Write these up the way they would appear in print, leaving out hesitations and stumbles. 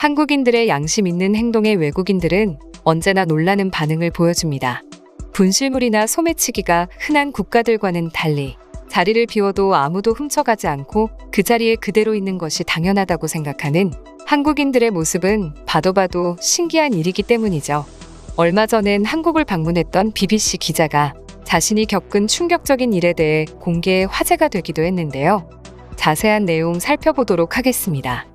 한국인들의 양심 있는 행동에 외국인들은 언제나 놀라는 반응을 보여줍니다. 분실물이나 소매치기가 흔한 국가들과는 달리 자리를 비워도 아무도 훔쳐가지 않고 그 자리에 그대로 있는 것이 당연하다고 생각하는 한국인들의 모습은 봐도 신기한 일이기 때문이죠. 얼마 전엔 한국을 방문했던 BBC 기자가 자신이 겪은 충격적인 일에 대해 공개해 화제가 되기도 했는데요. 자세한 내용 살펴보도록 하겠습니다.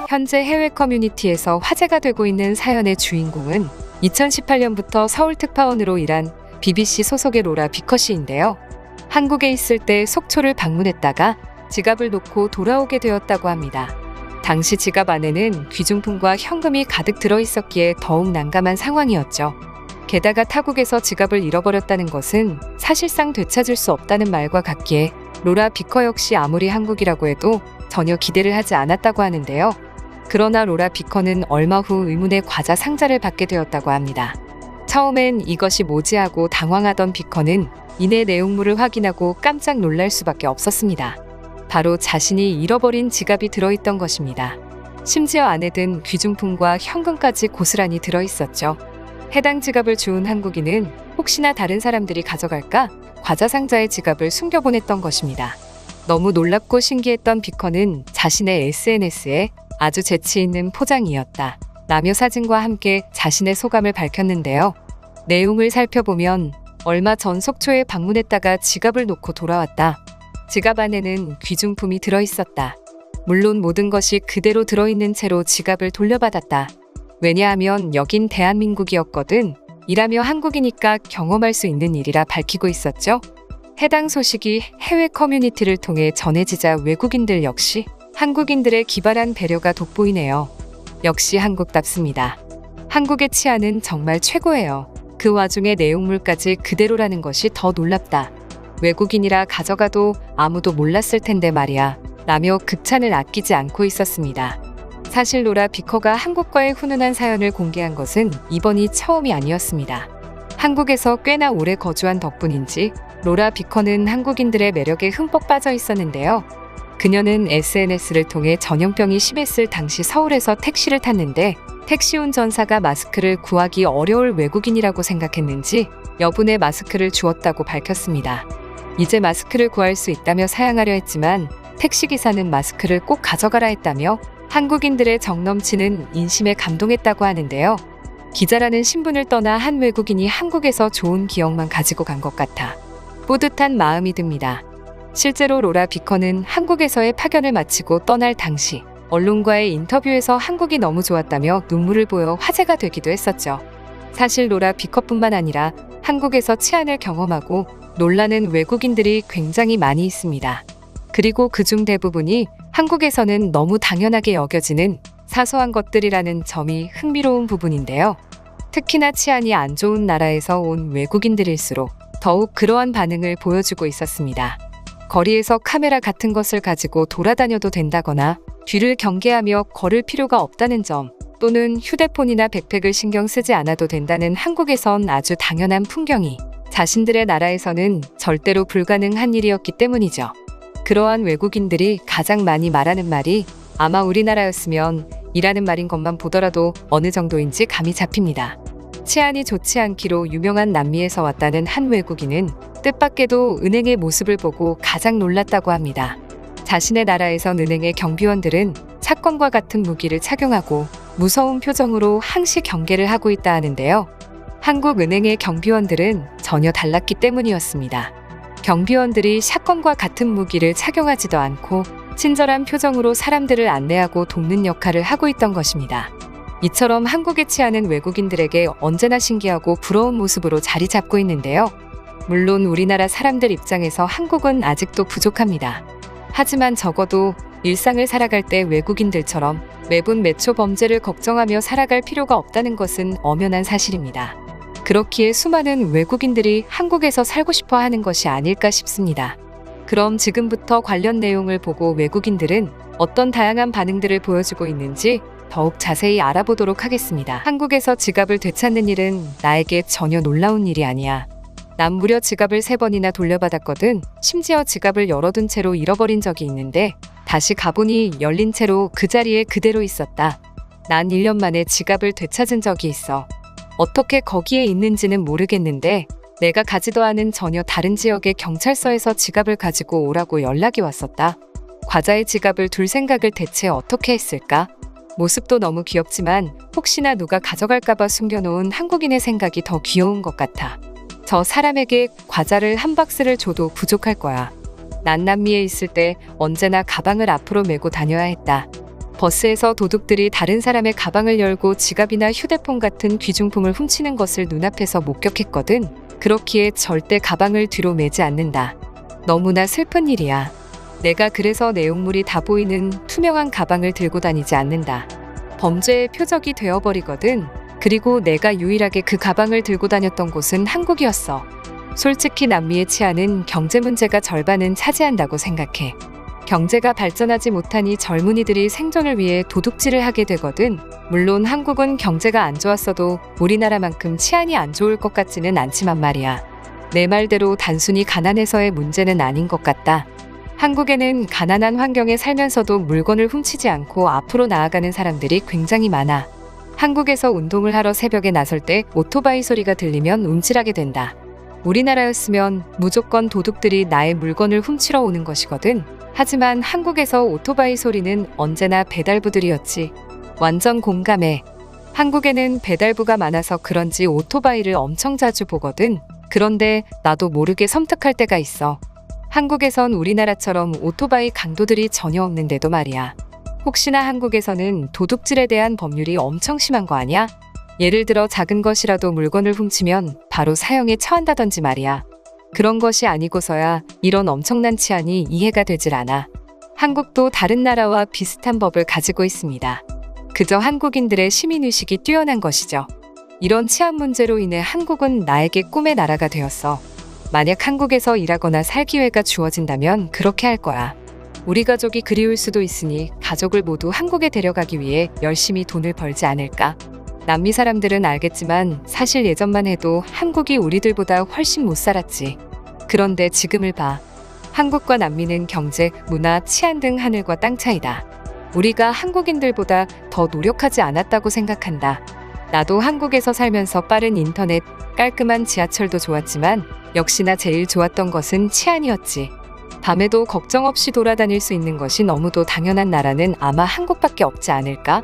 현재 해외 커뮤니티에서 화제가 되고 있는 사연의 주인공은 2018년부터 서울 특파원으로 일한 BBC 소속의 로라 비컷이인데요. 한국에 있을 때 속초를 방문했다가 지갑을 놓고 돌아오게 되었다고 합니다. 당시 지갑 안에는 귀중품과 현금이 가득 들어있었기에 더욱 난감한 상황이었죠. 게다가 타국에서 지갑을 잃어버렸다는 것은 사실상 되찾을 수 없다는 말과 같기에 로라 비커 역시 아무리 한국이라고 해도 전혀 기대를 하지 않았다고 하는데요. 그러나 로라 비커는 얼마 후 의문의 과자 상자를 받게 되었다고 합니다. 처음엔 이것이 뭐지 하고 당황하던 비커는 이내 내용물을 확인하고 깜짝 놀랄 수밖에 없었습니다. 바로 자신이 잃어버린 지갑이 들어있던 것입니다. 심지어 안에 든 귀중품과 현금까지 고스란히 들어있었죠. 해당 지갑을 주운 한국인은 혹시나 다른 사람들이 가져갈까 과자 상자에 지갑을 숨겨보냈던 것입니다. 너무 놀랍고 신기했던 비커는 자신의 SNS에 아주 재치 있는 포장이었다 라며 사진과 함께 자신의 소감을 밝혔는데요. 내용을 살펴보면 얼마 전 속초에 방문했다가 지갑을 놓고 돌아왔다. 지갑 안에는 귀중품이 들어있었다. 물론 모든 것이 그대로 들어있는 채로 지갑을 돌려받았다. 왜냐하면 여긴 대한민국이었거든. 이라며 한국이니까 경험할 수 있는 일이라 밝히고 있었죠. 해당 소식이 해외 커뮤니티를 통해 전해지자 외국인들 역시 한국인들의 기발한 배려가 돋보이네요. 역시 한국답습니다. 한국의 치안은 정말 최고예요. 그 와중에 내용물까지 그대로라는 것이 더 놀랍다. 외국인이라 가져가도 아무도 몰랐을 텐데 말이야. 라며 극찬을 아끼지 않고 있었습니다. 사실 로라 비커가 한국과의 훈훈한 사연을 공개한 것은 이번이 처음이 아니었습니다. 한국에서 꽤나 오래 거주한 덕분인지 로라 비커는 한국인들의 매력에 흠뻑 빠져 있었는데요. 그녀는 SNS를 통해 전염병이 심했을 당시 서울에서 택시를 탔는데 택시 운전사가 마스크를 구하기 어려울 외국인이라고 생각했는지 여분의 마스크를 주었다고 밝혔습니다. 이제 마스크를 구할 수 있다며 사양하려 했지만 택시기사는 마스크를 꼭 가져가라 했다며 한국인들의 정넘치는 인심에 감동했다고 하는데요. 기자라는 신분을 떠나 한 외국인이 한국에서 좋은 기억만 가지고 간 것 같아 뿌듯한 마음이 듭니다. 실제로 로라 비커는 한국에서의 파견을 마치고 떠날 당시 언론과의 인터뷰에서 한국이 너무 좋았다며 눈물을 보여 화제가 되기도 했었죠. 사실 로라 비커뿐만 아니라 한국에서 치안을 경험하고 놀라는 외국인들이 굉장히 많이 있습니다. 그리고 그중 대부분이 한국에서는 너무 당연하게 여겨지는 사소한 것들이라는 점이 흥미로운 부분인데요. 특히나 치안이 안 좋은 나라에서 온 외국인들일수록 더욱 그러한 반응을 보여주고 있었습니다. 거리에서 카메라 같은 것을 가지고 돌아다녀도 된다거나 뒤를 경계하며 걸을 필요가 없다는 점, 또는 휴대폰이나 백팩을 신경 쓰지 않아도 된다는 한국에선 아주 당연한 풍경이 자신들의 나라에서는 절대로 불가능한 일이었기 때문이죠. 그러한 외국인들이 가장 많이 말하는 말이 아마 우리나라였으면 이라는 말인 것만 보더라도 어느 정도인지 감이 잡힙니다. 치안이 좋지 않기로 유명한 남미에서 왔다는 한 외국인은 뜻밖에도 은행의 모습을 보고 가장 놀랐다고 합니다. 자신의 나라에선 은행의 경비원들은 사건과 같은 무기를 착용하고 무서운 표정으로 항시 경계를 하고 있다 하는데요. 한국 은행의 경비원들은 전혀 달랐기 때문이었습니다. 경비원들이 샷건과 같은 무기를 착용하지도 않고 친절한 표정으로 사람들을 안내하고 돕는 역할을 하고 있던 것입니다. 이처럼 한국의 치안은 외국인들에게 언제나 신기하고 부러운 모습으로 자리 잡고 있는데요. 물론 우리나라 사람들 입장에서 한국은 아직도 부족합니다. 하지만 적어도 일상을 살아갈 때 외국인들처럼 매분 매초 범죄를 걱정하며 살아갈 필요가 없다는 것은 엄연한 사실입니다. 그렇기에 수많은 외국인들이 한국에서 살고 싶어 하는 것이 아닐까 싶습니다. 그럼 지금부터 관련 내용을 보고 외국인들은 어떤 다양한 반응들을 보여주고 있는지 더욱 자세히 알아보도록 하겠습니다. 한국에서 지갑을 되찾는 일은 나에게 전혀 놀라운 일이 아니야. 난 무려 지갑을 3번이나 돌려받았거든. 심지어 지갑을 열어둔 채로 잃어버린 적이 있는데 다시 가보니 열린 채로 그 자리에 그대로 있었다. 난 1년 만에 지갑을 되찾은 적이 있어. 어떻게 거기에 있는지는 모르겠는데 내가 가지도 않은 전혀 다른 지역의 경찰서에서 지갑을 가지고 오라고 연락이 왔었다. 과자에 지갑을 둘 생각을 대체 어떻게 했을까? 모습도 너무 귀엽지만 혹시나 누가 가져갈까봐 숨겨놓은 한국인의 생각이 더 귀여운 것 같아. 저 사람에게 과자를 한 박스를 줘도 부족할 거야. 난 남미에 있을 때 언제나 가방을 앞으로 메고 다녀야 했다. 버스에서 도둑들이 다른 사람의 가방을 열고 지갑이나 휴대폰 같은 귀중품을 훔치는 것을 눈앞에서 목격했거든. 그렇기에 절대 가방을 뒤로 메지 않는다. 너무나 슬픈 일이야. 내가 그래서 내용물이 다 보이는 투명한 가방을 들고 다니지 않는다. 범죄의 표적이 되어버리거든. 그리고 내가 유일하게 그 가방을 들고 다녔던 곳은 한국이었어. 솔직히 남미의 치안은 경제 문제가 절반은 차지한다고 생각해. 경제가 발전하지 못하니 젊은이들이 생존을 위해 도둑질을 하게 되거든. 물론 한국은 경제가 안 좋았어도 우리나라만큼 치안이 안 좋을 것 같지는 않지만 말이야. 내 말대로 단순히 가난해서의 문제는 아닌 것 같다. 한국에는 가난한 환경에 살면서도 물건을 훔치지 않고 앞으로 나아가는 사람들이 굉장히 많아. 한국에서 운동을 하러 새벽에 나설 때 오토바이 소리가 들리면 움찔하게 된다. 우리나라였으면 무조건 도둑들이 나의 물건을 훔치러 오는 것이거든. 하지만 한국에서 오토바이 소리는 언제나 배달부들이었지. 완전 공감해. 한국에는 배달부가 많아서 그런지 오토바이를 엄청 자주 보거든. 그런데 나도 모르게 섬뜩할 때가 있어. 한국에선 우리나라처럼 오토바이 강도들이 전혀 없는데도 말이야. 혹시나 한국에서는 도둑질에 대한 법률이 엄청 심한 거 아니야? 예를 들어 작은 것이라도 물건을 훔치면 바로 사형에 처한다던지 말이야. 그런 것이 아니고서야 이런 엄청난 치안이 이해가 되질 않아. 한국도 다른 나라와 비슷한 법을 가지고 있습니다. 그저 한국인들의 시민의식이 뛰어난 것이죠. 이런 치안 문제로 인해 한국은 나에게 꿈의 나라가 되었어. 만약 한국에서 일하거나 살 기회가 주어진다면 그렇게 할 거야. 우리 가족이 그리울 수도 있으니 가족을 모두 한국에 데려가기 위해 열심히 돈을 벌지 않을까? 남미 사람들은 알겠지만 사실 예전만 해도 한국이 우리들보다 훨씬 못 살았지. 그런데 지금을 봐. 한국과 남미는 경제, 문화, 치안 등 하늘과 땅 차이다. 우리가 한국인들보다 더 노력하지 않았다고 생각한다. 나도 한국에서 살면서 빠른 인터넷, 깔끔한 지하철도 좋았지만 역시나 제일 좋았던 것은 치안이었지. 밤에도 걱정 없이 돌아다닐 수 있는 것이 너무도 당연한 나라는 아마 한국밖에 없지 않을까?